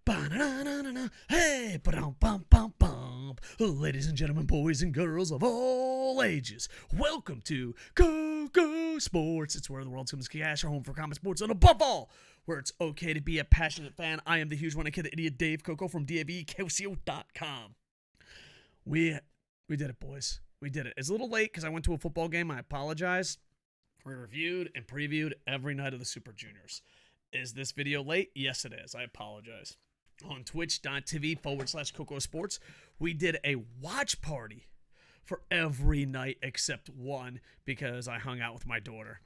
Ba-na-na-na-na. Hey, ba-dum-bum-bum-bum. Ladies and gentlemen, boys and girls of all ages, welcome to KocoSports. It's where the world comes to cash, our home for common sports, and above all, where it's okay to be a passionate fan. I am the huge one, I kid the idiot Dave Koco from DAVCoco.com. We did it, boys. We did it. It's a little late because I went to a football game. I apologize. We reviewed and previewed every night of the Super Juniors. Is this video late? Yes, it is. I apologize. On twitch.tv/KocoSports, we did a watch party for every night except one because I hung out with my daughter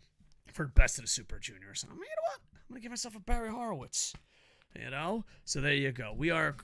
for Best of the Super Juniors. You know what? I'm going to give myself a Barry Horowitz. You know? So there you go. We are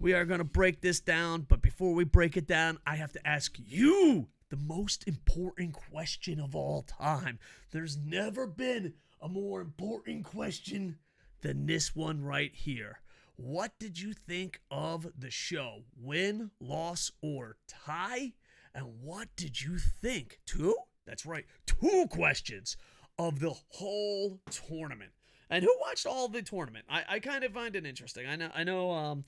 going to break this down, but before we break it down, I have to ask you the most important question of all time. There's never been a more important question than this one right here. What did you think of the show? Win, loss, or tie? And what did you think? Two? That's right. Two questions of the whole tournament. And who watched all the tournament? I kind of find it interesting. I know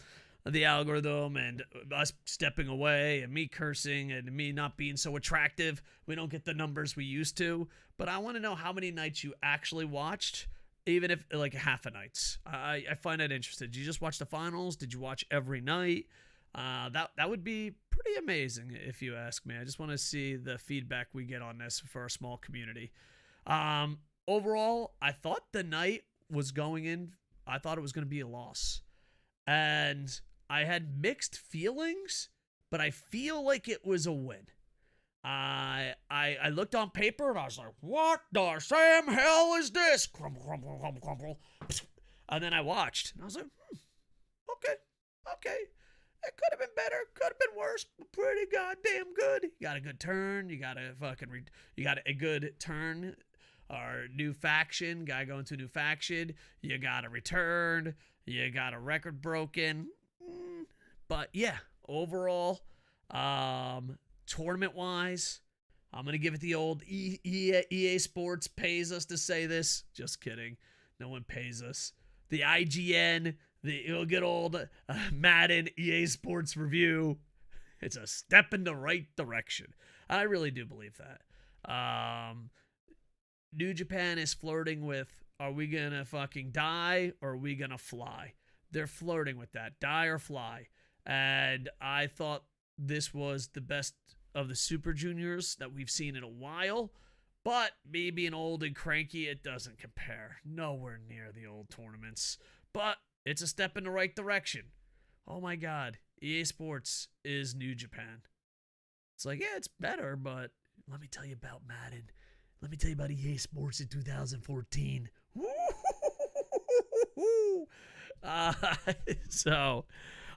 the algorithm and us stepping away and me cursing and me not being so attractive. We don't get the numbers we used to. But I want to know how many nights you actually watched, even if like half a nights. I find that interesting. Did you just watch the finals? Did you watch every night? That would be pretty amazing if you ask me. I just want to see the feedback we get on this for our small community. Overall, I thought the night was going in. I thought it was going to be a loss. And I had mixed feelings, but I feel like it was a win. I looked on paper and I was like, what the Sam hell is this? Crumble, crumble, crumble, crumble. And then I watched and I was like, okay. It could have been better, could have been worse, but pretty goddamn good. You got a good turn. You got a good turn. Our new faction, guy going to a new faction. You got a return. You got a record broken. But yeah, overall, tournament-wise, I'm going to give it the old EA Sports pays us to say this. Just kidding. No one pays us. The IGN, the good old Madden EA Sports review. It's a step in the right direction. I really do believe that. New Japan is flirting with, are we going to fucking die or are we going to fly? They're flirting with that. Die or fly. And I thought this was the best of the Super Juniors that we've seen in a while. But me being old and cranky, it doesn't compare. Nowhere near the old tournaments. But it's a step in the right direction. Oh my God. EA Sports is New Japan. It's like, yeah, it's better, but let me tell you about Madden. Let me tell you about EA Sports in 2014. So,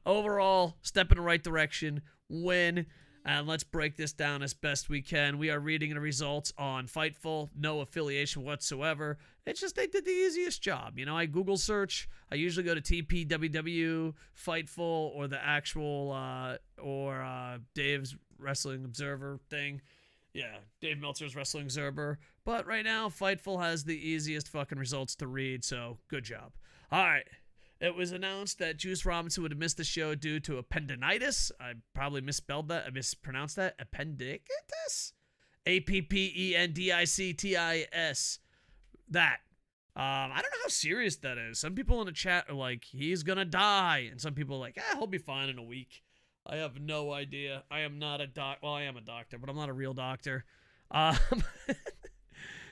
overall, step in the right direction, win, and let's break this down as best we can. We are reading the results on Fightful, no affiliation whatsoever. It's just they did the easiest job. You know, I Google search. I usually go to TPWW, Fightful, or the actual, Dave's Wrestling Observer thing. Yeah, Dave Meltzer's Wrestling Observer. But right now, Fightful has the easiest fucking results to read, so good job. All right. It was announced that Juice Robinson would have missed the show due to appendicitis. I probably misspelled that. I mispronounced that. Appendicitis? Appendictis. That. I don't know how serious that is. Some people in the chat are like, he's going to die. And some people are like, he'll be fine in a week. I have no idea. I am not a well, I am a doctor, but I'm not a real doctor.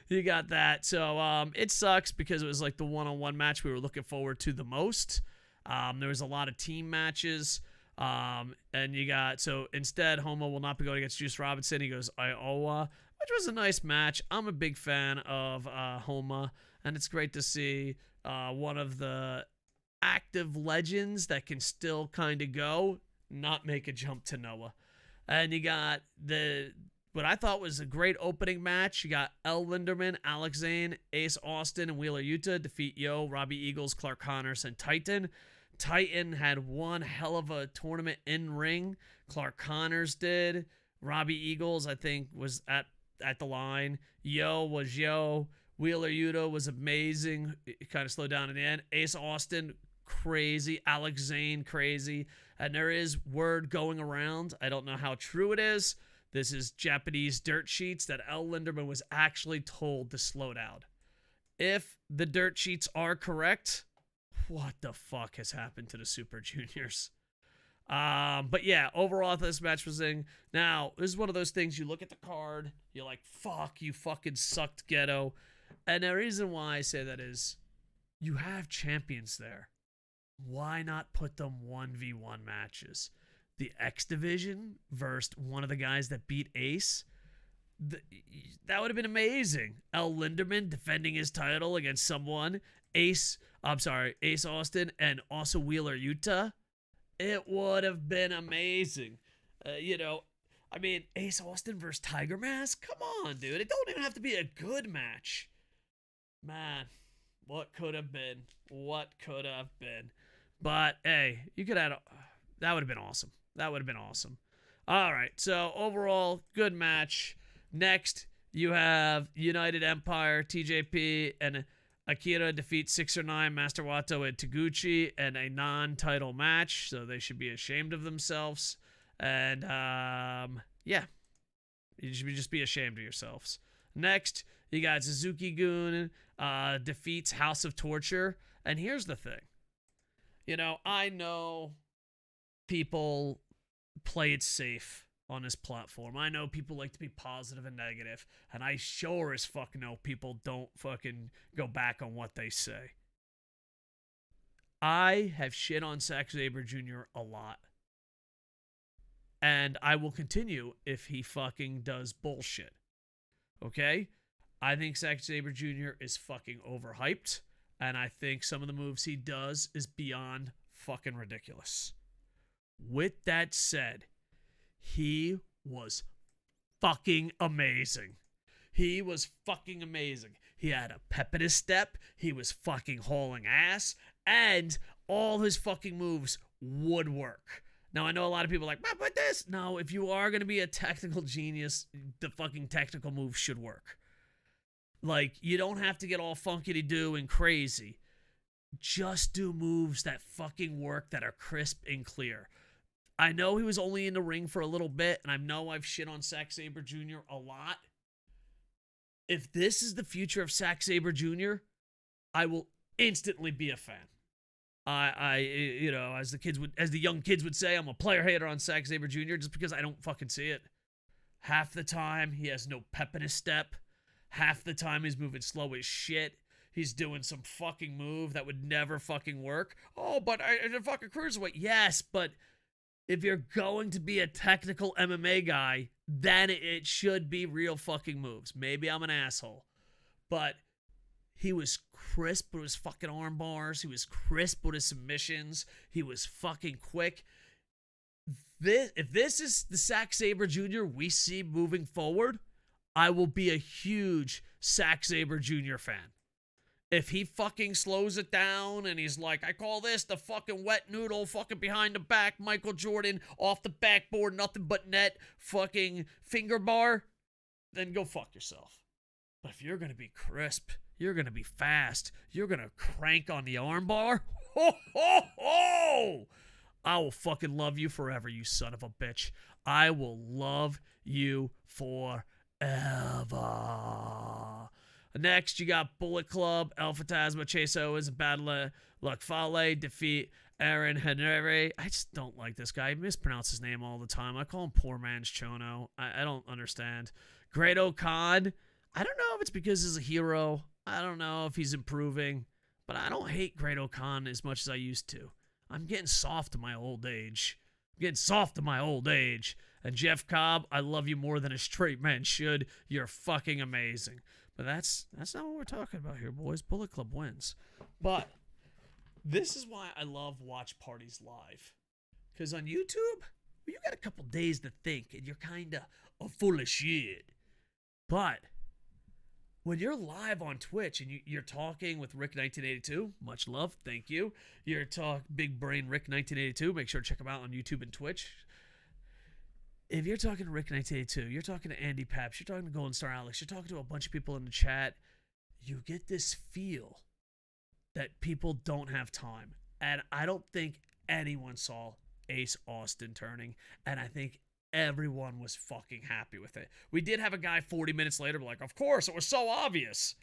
You got that. So it sucks because it was like the one-on-one match we were looking forward to the most. There was a lot of team matches. And you got, so instead, Honma will not be going against Juice Robinson. He goes Oiwa, which was a nice match. I'm a big fan of Honma, and it's great to see one of the active legends that can still kind of go, not make a jump to Noah. And you got what I thought was a great opening match. You got Lindaman, Alex Zayne, Ace Austin, and Wheeler Yuta defeat Robbie Eagles, Clark Connors, and Titán. Titán had one hell of a tournament in ring. Clark Connors did. Robbie Eagles, I think, was at the line. Was Wheeler Yuta was amazing. It kind of slowed down in the end. Ace Austin crazy. Alex Zayne, crazy. And there is word going around. I don't know how true it is. This is Japanese dirt sheets that El Lindaman was actually told to slow down. If the dirt sheets are correct, what the fuck has happened to the Super Juniors? But yeah, overall, this match was in. Now, this is one of those things you look at the card, you're like, fuck, you fucking sucked, Ghetto. And the reason why I say that is you have champions there. Why not put them 1v1 matches? The X Division versus one of the guys that beat Ace. That would have been amazing. El Lindaman defending his title against someone. Ace Austin and also Wheeler Yuta. It would have been amazing. Ace Austin versus Tiger Mask? Come on, dude. It don't even have to be a good match. Man, what could have been? What could have been? But, hey, you could have... That would have been awesome. That would have been awesome. All right, so overall, good match. Next, you have United Empire, TJP, and Akira defeat 6 or 9, Master Wato and Taguchi in a non-title match, so they should be ashamed of themselves. And, yeah, you should just be ashamed of yourselves. Next, you got Suzuki-gun defeats House of Torture. And here's the thing. I know people play it safe on this platform. I know people like to be positive and negative, and I sure as fuck know people don't fucking go back on what they say. I have shit on Zack Sabre Jr. a lot. And I will continue if he fucking does bullshit. Okay? I think Zack Sabre Jr. is fucking overhyped, and I think some of the moves he does is beyond fucking ridiculous. With that said, he was fucking amazing. He was fucking amazing. He had a pep in his step. He was fucking hauling ass. And all his fucking moves would work. Now, I know a lot of people are like, but this. No, if you are going to be a technical genius, the fucking technical moves should work. Like, you don't have to get all funky-to-do and crazy. Just do moves that fucking work, that are crisp and clear. I know he was only in the ring for a little bit, and I know I've shit on Zack Sabre Jr. a lot. If this is the future of Zack Sabre Jr., I will instantly be a fan. As the young kids would say, I'm a player hater on Zack Sabre Jr. just because I don't fucking see it. Half the time, he has no pep in his step. Half the time, he's moving slow as shit. He's doing some fucking move that would never fucking work. Oh, but I fucking cruiserweight. Yes, but if you're going to be a technical MMA guy, then it should be real fucking moves. Maybe I'm an asshole. But he was crisp with his fucking arm bars. He was crisp with his submissions. He was fucking quick. If this is the Zack Sabre Jr. we see moving forward, I will be a huge Zack Sabre Jr. fan. If he fucking slows it down and he's like, I call this the fucking wet noodle, fucking behind the back, Michael Jordan, off the backboard, nothing but net, fucking finger bar, then go fuck yourself. But if you're going to be crisp, you're going to be fast, you're going to crank on the arm bar, ho, ho, ho! I will fucking love you forever, you son of a bitch. I will love you forever. Next, you got Bullet Club, El Phantasmo, Chase Owens, Battle Luck Fale, defeat Aaron Henry. I just don't like this guy. I mispronounce his name all the time. I call him Poor Man's Chono. I don't understand. Great Khan. I don't know if it's because he's a hero. I don't know if he's improving. But I don't hate Great Khan as much as I used to. I'm getting soft in my old age. And Jeff Cobb, I love you more than a straight man should. You're fucking amazing. But that's not what we're talking about here, boys. Bullet Club wins. But this is why I love watch parties live. Because on YouTube, you got a couple days to think, and you're kind of full of shit. But when you're live on Twitch and you're talking with Rick 1982, much love, thank you. You're Big Brain Rick 1982. Make sure to check him out on YouTube and Twitch. If you're talking to Rick 1982, you're talking to Andy Paps, you're talking to Golden Star Alex, you're talking to a bunch of people in the chat, you get this feel that people don't have time. And I don't think anyone saw Ace Austin turning, and I think everyone was fucking happy with it. We did have a guy 40 minutes later be like, of course, it was so obvious.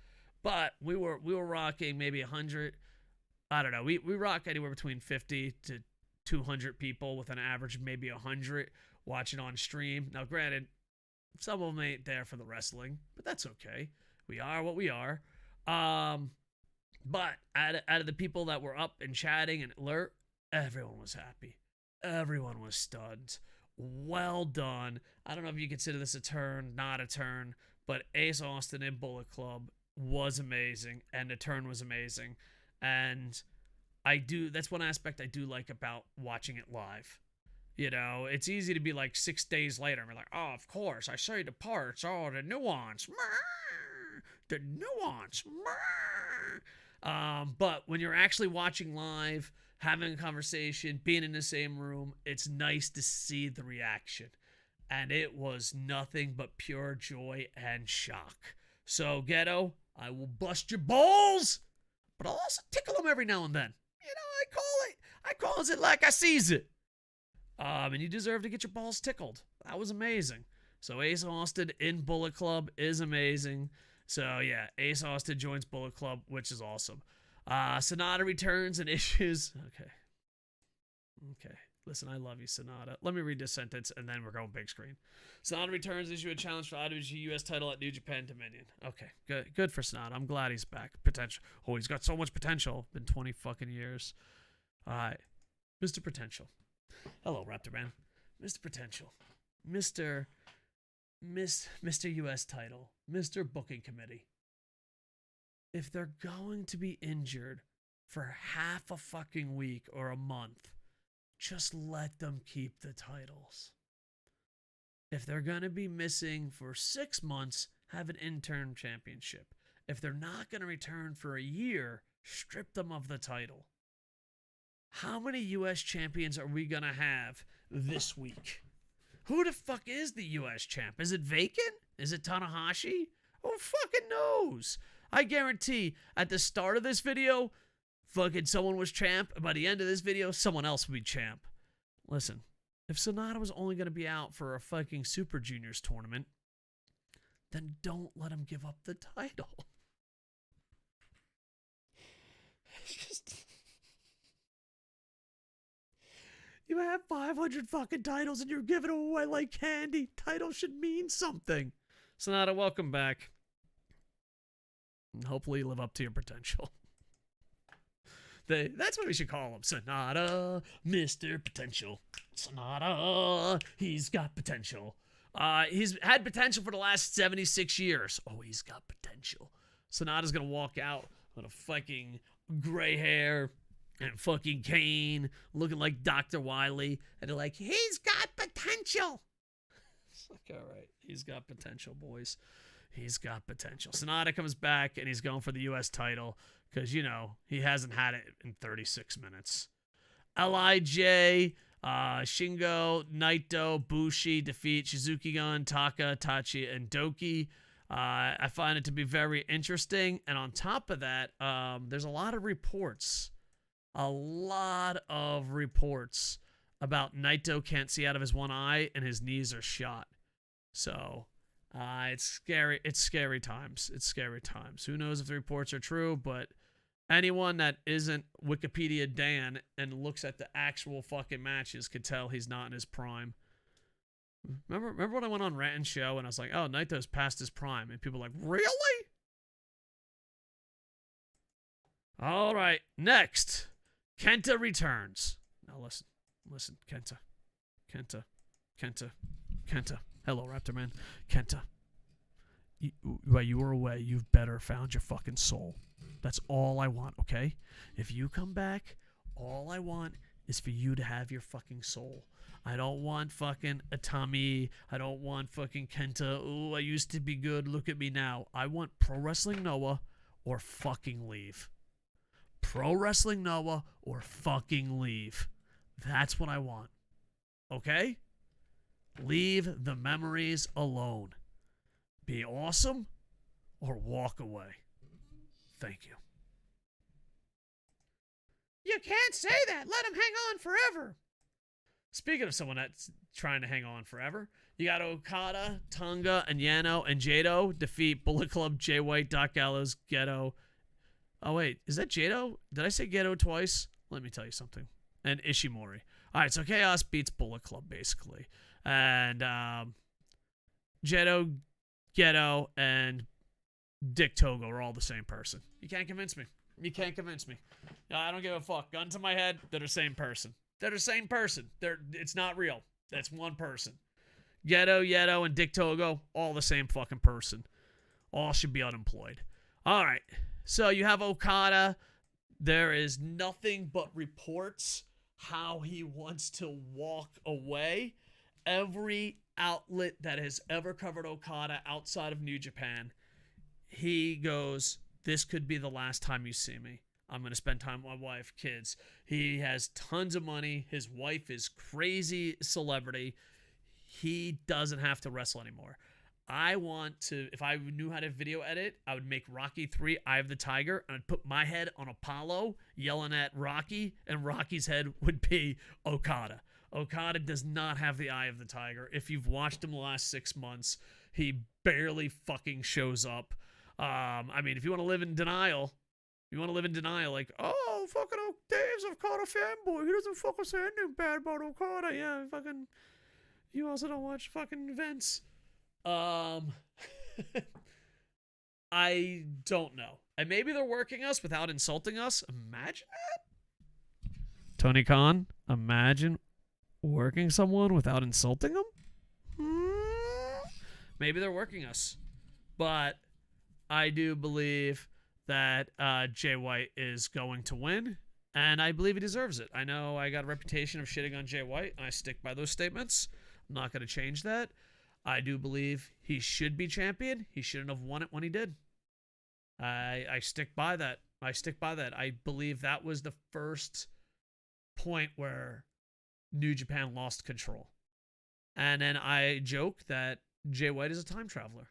But we were rocking maybe 100. I don't know. We rock anywhere between 50 to 200 people with an average maybe 100 watching on stream. Now, granted, some of them ain't there for the wrestling, but that's okay. We are what we are. But out of the people that were up and chatting and alert, everyone was happy. Everyone was stunned. Well done. I don't know if you consider this a turn, not a turn, but Ace Austin in Bullet Club was amazing, and the turn was amazing. And that's one aspect I do like about watching it live. You know, it's easy to be like 6 days later and be like, oh, of course, I saw the parts, oh, the nuance, the nuance. But when you're actually watching live, having a conversation, being in the same room, it's nice to see the reaction. And it was nothing but pure joy and shock. So, Ghetto, I will bust your balls, but I'll also tickle them every now and then. You know, I calls it like I sees it. And you deserve to get your balls tickled. That was amazing. So Ace Austin in Bullet Club is amazing. So yeah, Ace Austin joins Bullet Club, which is awesome. Sanada returns and issues. Okay. Listen, I love you, Sanada. Let me read this sentence, and then we're going big screen. Sanada returns, issue a challenge for IWGP US Title at New Japan Dominion. Okay, good for Sanada. I'm glad he's back. Potential. Oh, he's got so much potential. Been 20 fucking years. All right, Mr. Potential. Hello, Raptor Man. Mr. Potential. Mr. US Title. Mr. Booking Committee. If they're going to be injured for half a fucking week or a month, just let them keep the titles. If they're going to be missing for 6 months, have an interim championship. If they're not going to return for a year, strip them of the title. How many U.S. champions are we going to have this week? Who the fuck is the U.S. champ? Is it vacant? Is it Tanahashi? Who fucking knows? I guarantee at the start of this video, fucking someone was champ, and by the end of this video, someone else would be champ. Listen, if Sanada was only going to be out for a fucking Super Juniors tournament, then don't let him give up the title. Just... You have 500 fucking titles and you're giving them away like candy. Titles should mean something. Sanada, welcome back. And hopefully you live up to your potential. That's what we should call him. Sanada, Mr. Potential. Sanada, he's got potential. He's had potential for the last 76 years. Oh, he's got potential. Sanada's going to walk out with a fucking gray hair and fucking cane, looking like Dr. Wily. And they're like, he's got potential. It's like, all right, he's got potential, boys. He's got potential. Sanada comes back, and he's going for the U.S. title because, you know, he hasn't had it in 36 minutes. LIJ, Shingo, Naito, Bushi defeat Suzuki-gun, Taka, Tachi, and DOUKI. I find it to be very interesting. And on top of that, there's a lot of reports about Naito can't see out of his one eye and his knees are shot. So it's scary. It's scary times. It's scary times. Who knows if the reports are true, but anyone that isn't Wikipedia Dan and looks at the actual fucking matches could tell he's not in his prime. Remember when I went on Rant and Show and I was like, oh, Naito's past his prime. And people were like, really? All right, next. Kenta returns. Now listen, Kenta. Hello, Raptor Man. Kenta. While you were away, you've better found your fucking soul. That's all I want, okay? If you come back, all I want is for you to have your fucking soul. I don't want fucking Atami. I don't want fucking Kenta. Oh, I used to be good. Look at me now. I want Pro Wrestling Noah or fucking leave. Pro Wrestling Noah or fucking leave. That's what I want. Okay? Leave the memories alone. Be awesome or walk away. Thank you. You can't say that. Let him hang on forever. Speaking of someone that's trying to hang on forever, you got Okada, Tonga, and Yano and Jado defeat Bullet Club, Jay White, Doc Gallows, Gedo. Oh, wait. Is that Jado? Did I say Gedo twice? Let me tell you something. And Ishimori. All right, so Chaos beats Bullet Club, basically. And Jado, Gedo, and Dick Togo are all the same person. You can't convince me. You can't convince me. I don't give a fuck. Gun to my head, they're the same person. They're the same person. It's not real. That's one person. Gedo, Yedo, and Dick Togo, all the same fucking person. All should be unemployed. All right. So you have Okada. There is nothing but reports how he wants to walk away. Every outlet that has ever covered Okada outside of New Japan, he goes, this could be the last time you see me. I'm going to spend time with my wife, kids. He has tons of money. His wife is crazy celebrity. He doesn't have to wrestle anymore. I want to, if I knew how to video edit, I would make Rocky 3 Eye of the Tiger, and I'd put my head on Apollo yelling at Rocky, and Rocky's head would be Okada. Okada does not have the Eye of the Tiger. If you've watched him the last 6 months, he barely fucking shows up. I mean, if you want to live in denial, like, oh, fucking Dave's an Okada fanboy. He doesn't fucking say anything bad about Okada. Yeah, fucking, you also don't watch fucking events. I don't know. And maybe they're working us without insulting us. Imagine that. Tony Khan, imagine working someone without insulting them? Maybe they're working us. But I do believe that Jay White is going to win, and I believe he deserves it. I know I got a reputation of shitting on Jay White, and I stick by those statements. I'm not going to change that. I do believe he should be champion. He shouldn't have won it when he did. I stick by that. I believe that was the first point where New Japan lost control. And then I joke that Jay White is a time traveler.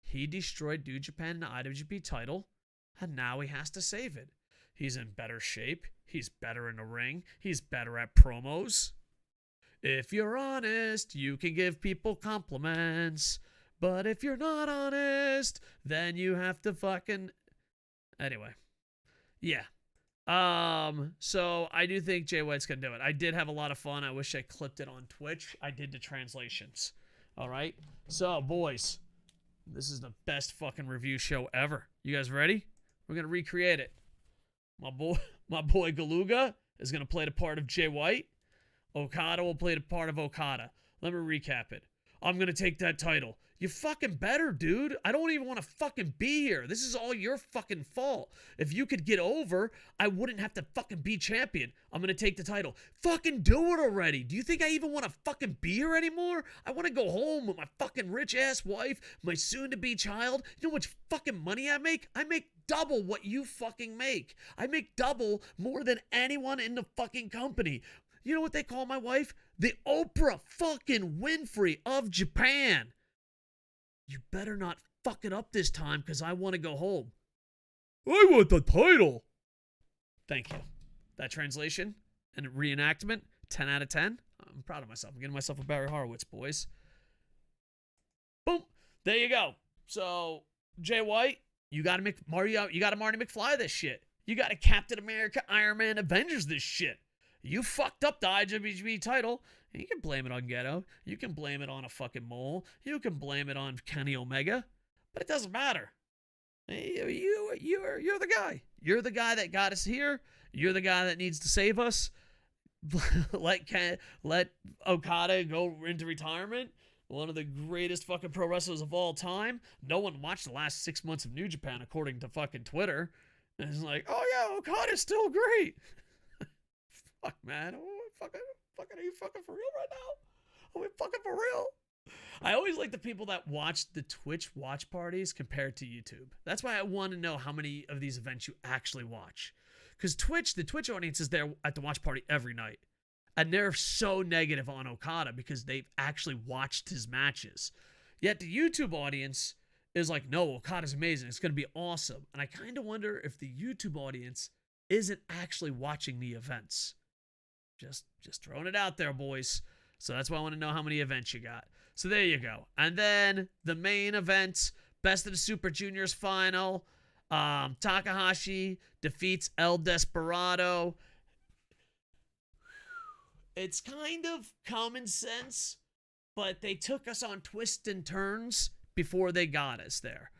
He destroyed New Japan in the IWGP title, and now he has to save it. He's in better shape. He's better in the ring. He's better at promos. If you're honest, you can give people compliments. But if you're not honest, then you have to fucking... Anyway. Yeah. So I do think Jay White's going to do it. I did have a lot of fun. I wish I clipped it on Twitch. I did the translations. All right? So, boys, this is the best fucking review show ever. You guys ready? We're going to recreate it. My boy Galuga is going to play the part of Jay White. Okada will play the part of Okada. Let me recap it. I'm going to take that title. You fucking better, dude. I don't even want to fucking be here. This is all your fucking fault. If you could get over, I wouldn't have to fucking be champion. I'm going to take the title. Fucking do it already. Do you think I even want to fucking be here anymore? I want to go home with my fucking rich-ass wife, my soon-to-be child. You know how much fucking money I make? I make double what you fucking make. I make double more than anyone in the fucking company. You know what they call my wife? The Oprah fucking Winfrey of Japan. You better not fuck it up this time because I want to go home. I want the title. Thank you. That translation and reenactment, 10 out of 10. I'm proud of myself. I'm getting myself a Barry Horowitz, boys. Boom. There you go. So, Jay White, you got to Marty McFly this shit. You got to Captain America, Iron Man, Avengers this shit. You fucked up the IWGP title. And you can blame it on Gedo. You can blame it on a fucking mole. You can blame it on Kenny Omega. But it doesn't matter. You're the guy. You're the guy that got us here. You're the guy that needs to save us. Let Okada go into retirement. One of the greatest fucking pro wrestlers of all time. No one watched the last 6 months of New Japan according to fucking Twitter. And it's like, oh yeah, Okada's still great. Fuck, man. Are you fucking for real right now? Are we fucking for real? I always like the people that watch the Twitch watch parties compared to YouTube. That's why I want to know how many of these events you actually watch. Because the Twitch audience is there at the watch party every night. And they're so negative on Okada because they've actually watched his matches. Yet the YouTube audience is like, no, Okada's amazing. It's going to be awesome. And I kind of wonder if the YouTube audience isn't actually watching the events. Just throwing it out there, boys. So that's why I want to know how many events you got. So there you go. And then the main event, Best of the Super Juniors final. Takahashi defeats El Desperado. It's kind of common sense, but they took us on twists and turns before they got us there.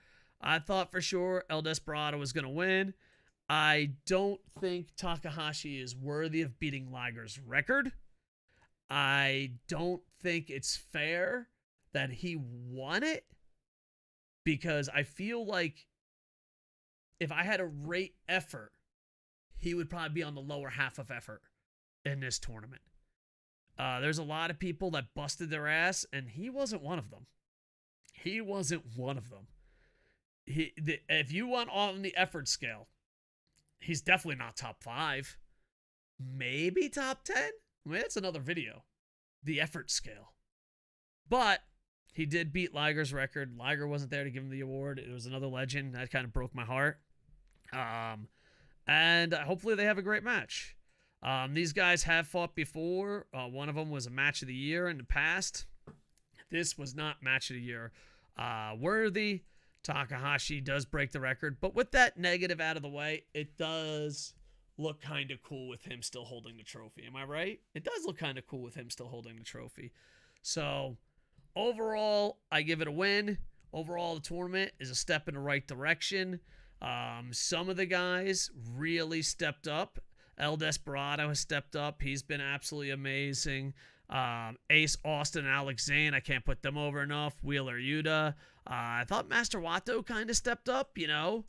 I thought for sure El Desperado was going to win. I don't think Takahashi is worthy of beating Liger's record. I don't think it's fair that he won it, because I feel like if I had to rate effort, he would probably be on the lower half of effort in this tournament. There's a lot of people that busted their ass, and he wasn't one of them. He wasn't one of them. If you want on the effort scale, he's definitely not top 5. Maybe top 10? I mean, that's another video. The effort scale. But he did beat Liger's record. Liger wasn't there to give him the award. It was another legend. That kind of broke my heart. And hopefully they have a great match. These guys have fought before. One of them was a match of the year in the past. This was not match of the year worthy. Takahashi does break the record. But with that negative out of the way, it does look kind of cool with him still holding the trophy. Am I right? It does look kind of cool with him still holding the trophy. So overall, I give it a win. Overall, the tournament is a step in the right direction. Some of the guys really stepped up. El Desperado has stepped up. He's been absolutely amazing. Ace Austin and Alex Zayne, I can't put them over enough. Wheeler Yuta. I thought Master Wato kind of stepped up, you know.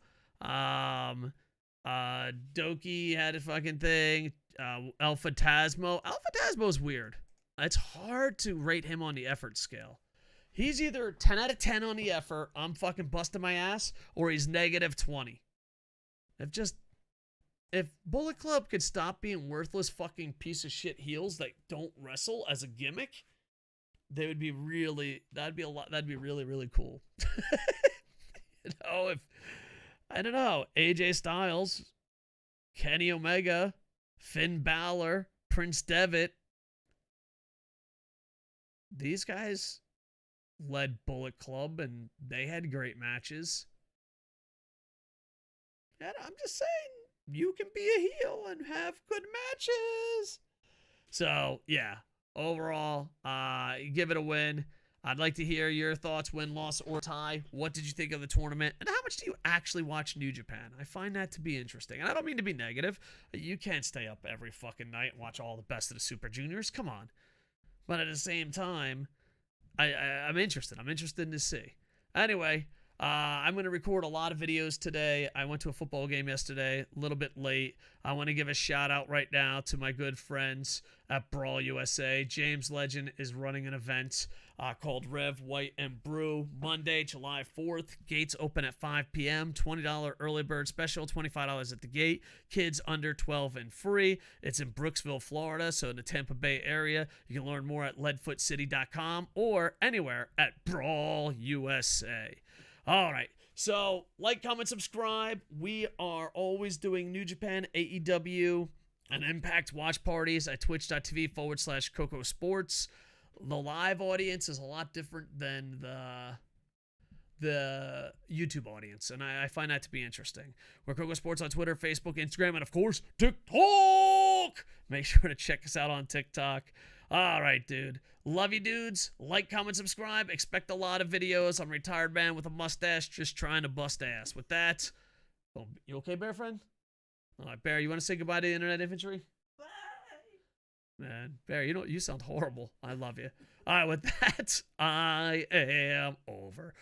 DOUKI had a fucking thing. El Phantasmo. El Phantasmo's weird. It's hard to rate him on the effort scale. He's either 10 out of 10 on the effort, I'm fucking busting my ass, or he's negative 20. If Bullet Club could stop being worthless fucking piece of shit heels that don't wrestle as a gimmick, they would be that'd be really, really cool. I don't know, AJ Styles, Kenny Omega, Finn Balor, Prince Devitt, these guys led Bullet Club and they had great matches. And I'm just saying, you can be a heel and have good matches. So, yeah, overall, give it a win. I'd like to hear your thoughts, win, loss, or tie. What did you think of the tournament? And how much do you actually watch New Japan? I find that to be interesting. And I don't mean to be negative. You can't stay up every fucking night and watch all the best of the Super Juniors. Come on. But at the same time, I'm interested. I'm interested to see. Anyway, I'm going to record a lot of videos today. I went to a football game yesterday, a little bit late. I want to give a shout out right now to my good friends at Brawl USA. James Legend is running an event called Rev White and Brew, Monday, July 4th. Gates open at 5 p.m. $20 early bird special, $25 at the gate. Kids under 12 and free. It's in Brooksville, Florida, so in the Tampa Bay area. You can learn more at leadfootcity.com or anywhere at Brawl USA. All right, so like, comment, subscribe. We are always doing New Japan, AEW, and Impact watch parties at twitch.tv/KocoSports. The live audience is a lot different than the YouTube audience, and I find that to be interesting. We're KocoSports on Twitter, Facebook, Instagram, and of course, TikTok. Make sure to check us out on TikTok. All right, dude. Love you, dudes. Like, comment, subscribe. Expect a lot of videos. I'm a retired man with a mustache just trying to bust ass. With that, well, you okay, Bear Friend? All right, Bear, you want to say goodbye to the internet infantry? Bye. Man, Bear, you sound horrible. I love you. All right, with that, I am over.